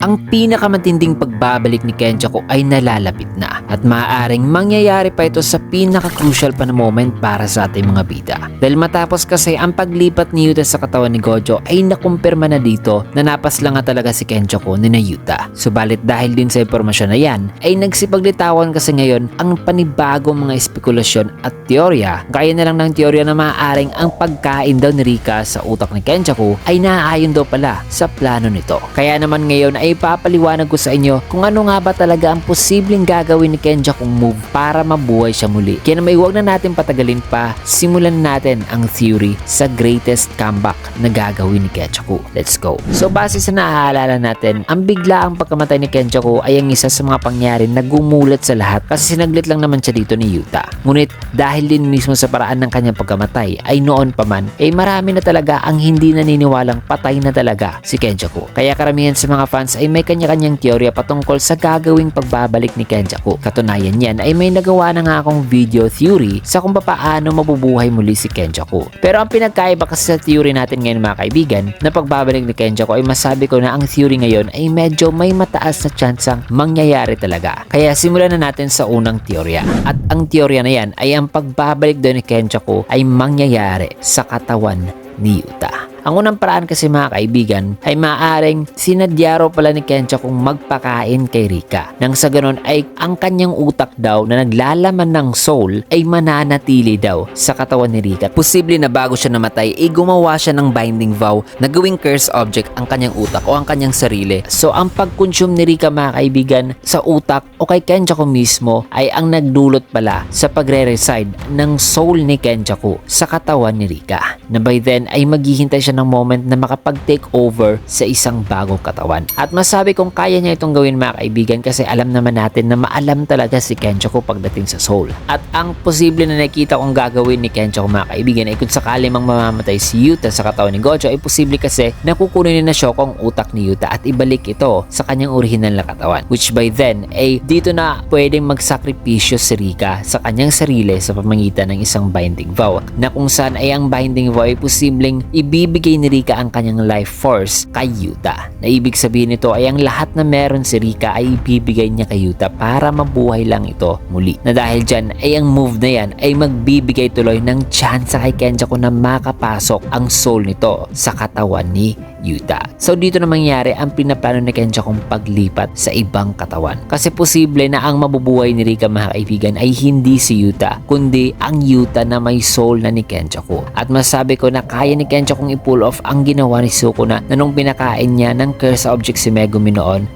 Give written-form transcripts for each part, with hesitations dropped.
ang pinakamatinding pagbabalik ni Kenjaku ay nalalapit na at maaaring mangyayari pa ito sa pinaka-crucial pa na moment para sa ating mga bida. Dahil matapos kasi ang paglipat ni Yuta sa katawan ni Gojo ay nakumpirma na dito na napaslang nga talaga si Kenjaku ni Yuta. Subalit dahil din sa impormasyon na yan ay nagsipaglitawan kasi ngayon ang panibagong mga espekulasyon at teorya. Gaya na lang ng teorya na maaaring ang pagkain daw ni Rika sa utak ni Kenjaku ay naaayon daw pala sa plano nito. Kaya naman ngayon ay papaliwanag ko sa inyo kung ano nga ba talaga ang posibleng gagawin ni Kenjakung move para mabuhay siya muli. Kaya naman huwag na natin patagalin pa, simulan natin ang theory sa greatest comeback na gagawin ni Kenjaku. Let's go! So base sa naaalala natin, ang biglaang pagkamatay ni Kenjaku ay ang isa sa mga pangyari na gumulat sa lahat kasi sinaglit lang naman siya dito ni Yuta. Ngunit dahil din mismo sa paraan ng kanyang pagkamatay ay noon pa man ay marami na talaga ang hindi naniniwalang patay na talaga si Kenjaku. Kaya karamihan sa mga fans ay may kanya-kanyang teorya patungkol sa gagawing pagbabalik ni Kenjaku. Katunayan yan ay may nagawa na nga akong video theory sa kung paano mabubuhay muli si Kenjaku. Pero ang pinagkaiba kasi sa theory natin ngayon mga kaibigan na pagbabalik ni Kenjaku ay masabi ko na ang theory ngayon ay medyo may mataas na tsansang mangyayari talaga. Kaya simulan na natin sa unang teorya. At ang teorya na yan ay ang pagbabalik daw ni Kenjaku ay mangyayari sa katawan ni Yuta. Ang unang paraan kasi mga kaibigan ay maaaring sinadya raw pala ni Kenjaku kung magpakain kay Rika. Nang sa ganon ay ang kanyang utak daw na naglalaman ng soul ay mananatili daw sa katawan ni Rika. Posible na bago siya namatay ay gumawa siya ng binding vow na gawing curse object ang kanyang utak o ang kanyang sarili. So ang pag-consume ni Rika mga kaibigan sa utak o kay Kenjaku mismo ay ang nagdulot pala sa pagre-reside ng soul ni Kenjaku sa katawan ni Rika. Na by then ay maghihintay siya ng moment na makapag-take over sa isang bagong katawan. At masabi kong kaya niya itong gawin mga kaibigan kasi alam naman natin na maalam talaga si Kenjaku pagdating sa soul. At ang posible na nakita kong gagawin ni Kenjaku mga kaibigan ay kung sakali mang mamamatay si Yuta sa katawan ni Gojo ay posible kasi nakukunin ni Shoko ang utak ni Yuta at ibalik ito sa kanyang original na katawan. Which by then ay dito na pwedeng magsakripisyo si Rika sa kanyang sarili sa pamamagitan ng isang binding vow na kung saan ay ang binding vow ay posibleng ibibigay ni Rika ang kanyang life force kay Yuta. Na ibig sabihin nito ay ang lahat na meron si Rika ay ibibigay niya kay Yuta para mabuhay lang ito muli. Na dahil dyan ay ang move na yan ay magbibigay tuloy ng chance kay Kenjaku na makapasok ang soul nito sa katawan ni Yuta. So dito na mangyari ang pinaplano ni Kenjakung paglipat sa ibang katawan. Kasi posible na ang mabubuhay ni Rika mga kaibigan ay hindi si Yuta kundi ang Yuta na may soul na ni Kenjaku. At masabi ko na kaya ni Kenjakung i-pull off ang ginawa ni Sukuna na nung pinakain niya ng curse object si Megumi noon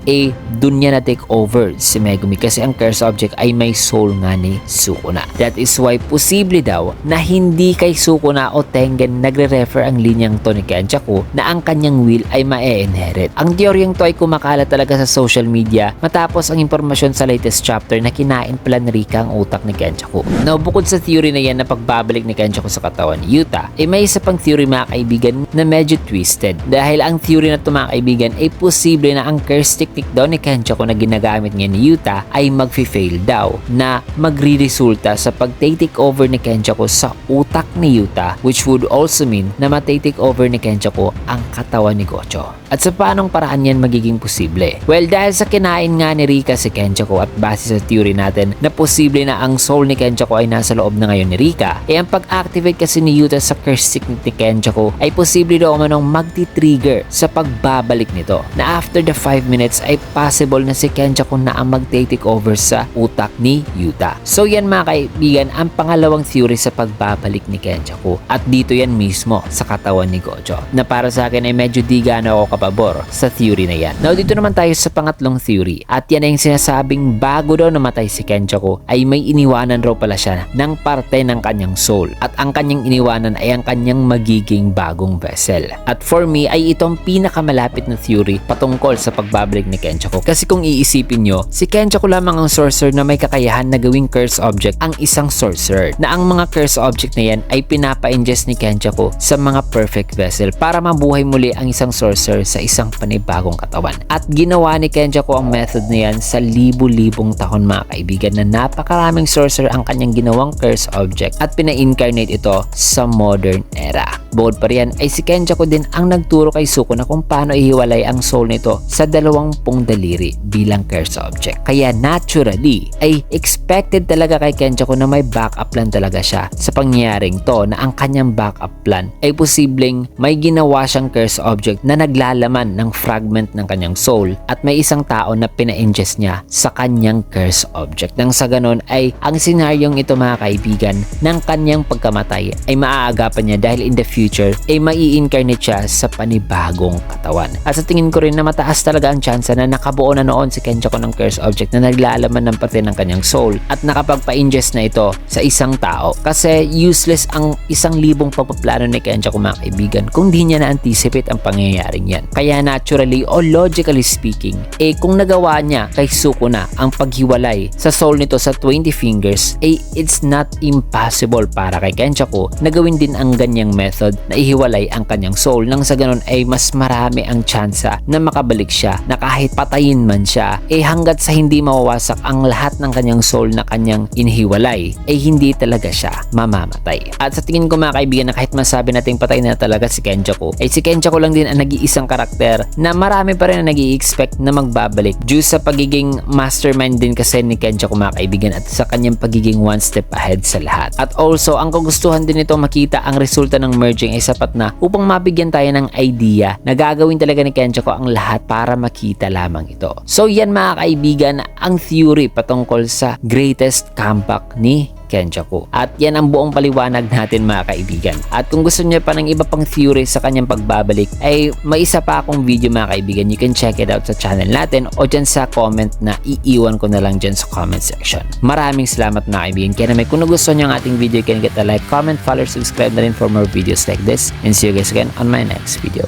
dun niya na take over si Megumi kasi ang curse object ay may soul nga ni Sukuna. That is why posible daw na hindi kay Sukuna o Tengen nagre-refer ang linyang to ni Kenjaku na ang kanyang will ay ma-inherit. Ang teoryang to ay kumakalat talaga sa social media matapos ang impormasyon sa latest chapter na kinain pala ni Rika ang utak ni Kenjaku. Now bukod sa theory na yan na pagbabalik ni Kenjaku sa katawan ni Yuta, may isa pang theory mga kaibigan na medyo twisted. Dahil ang theory na ito mga kaibigan ay posible na ang curse technique daw ni Kenjaku na ginagamit niya ni Yuta ay mag-fail daw na magre-resulta sa pag-take over ni Kenjaku sa utak ni Yuta, which would also mean na ma-take over ni Kenjaku ang katawan ni Gojo. At sa paanong paraan yan magiging posible? Well, dahil sa kinain nga ni Rika si Kenjaku at base sa theory natin na posible na ang soul ni Kenjaku ay nasa loob na ngayon ni Rika, ang pag-activate kasi ni Yuta sa curse technique ni Kenjaku ay posible daw manong magti-trigger sa pagbabalik nito na after the 5 minutes ay possible na si Kenjaku na ang mag-take over sa utak ni Yuta. So yan mga kaibigan ang pangalawang theory sa pagbabalik ni Kenjaku at dito yan mismo sa katawan ni Gojo na para sa akin ay medyo di gaano ako kapabor sa theory na yan. Now dito naman tayo sa pangatlong theory at yan ay yung sinasabing bago daw namatay si Kenjaku ay may iniwanan raw pala siya ng parte ng kanyang soul at ang kanyang iniwanan ay ang kanyang magiging bagong vessel. At for me ay itong pinakamalapit na theory patungkol sa pagbabalik ni Kenjaku kasi kung iisipin nyo, si Kenjaku lamang ang sorcerer na may kakayahan na gawing curse object ang isang sorcerer na ang mga curse object na yan ay pinapa-ingest ni Kenjaku sa mga perfect vessel para mabuhay muli ang isang sorcerer sa isang panibagong katawan. At ginawa ni Kenjaku ang method na yan sa libu-libong taon mga kaibigan na napakaraming sorcerer ang kanyang ginawang curse object at pina-incarnate ito sa modern era. Bukod pa riyan ay si Kenjaku din ang nagturo kay Sukuna kung paano ihiwalay ang soul nito sa 20 daliri bilang curse object. Kaya naturally ay expected talaga kay Kenjaku na may backup plan talaga siya sa pangyayaring to, na ang kanyang backup plan ay posibleng may ginawa siyang curse object na naglalaman ng fragment ng kanyang soul at may isang tao na pina-ingest niya sa kanyang curse object. Nang sa ganon ay ang senaryong ito mga kaibigan ng kanyang pagkamatay ay maaagapan niya dahil in the future ay mai-incarnate siya sa panibagong katawan. At sa tingin ko rin na mataas talaga ang tsansa na nakabuo na noon si Kenjaku ng curse object na naglalaman ng pati ng kanyang soul at nakapagpa-ingest na ito sa isang tao, kasi useless ang 1,000 pagpaplano ni Kenjaku mga kaibigan kung di niya na-anticipate ang pangyayaring yan. Kaya naturally o logically speaking, kung nagawa niya kay Sukuna ang paghiwalay sa soul nito sa 20 fingers, it's not impossible para kay Kenjaku na gawin din ang ganyang method na ihiwalay ang kanyang soul, nang sa ganun ay mas marami ang tsansa na makabalik siya, na kahit patayin man siya hanggat sa hindi mawawasak ang lahat ng kanyang soul na kanyang inihiwalay hindi talaga siya mamamatay. At sa tingin ko mga kaibigan na kahit masabi nating patay na talaga si Kenjaku, si Kenjaku lang din ang nag-iisang karakter na marami pa rin na nag-i-expect na magbabalik due sa pagiging mastermind din kasi ni Kenjaku mga kaibigan at sa kanyang pagiging one step ahead sa lahat. At also ang kagustuhan din nito makita ang resulta ng merging ay sapat na upang mabigyan tayo ng idea na gagawin talaga ni Kenjaku ang lahat para makita lamang ito. So yan mga kaibigan ang theory patungkol sa greatest comeback ni Kenjaku. At yan ang buong paliwanag natin mga kaibigan. At kung gusto niyo pa ng iba pang theory sa kanyang pagbabalik ay may isa pa akong video mga kaibigan. You can check it out sa channel natin o dyan sa comment na iiwan ko na lang dyan sa comment section. Maraming salamat mga kaibigan. Kaya naman kung nagustuhan niyo ang ating video, you can get a like, comment, follow, subscribe na rin for more videos like this. And see you guys again on my next video.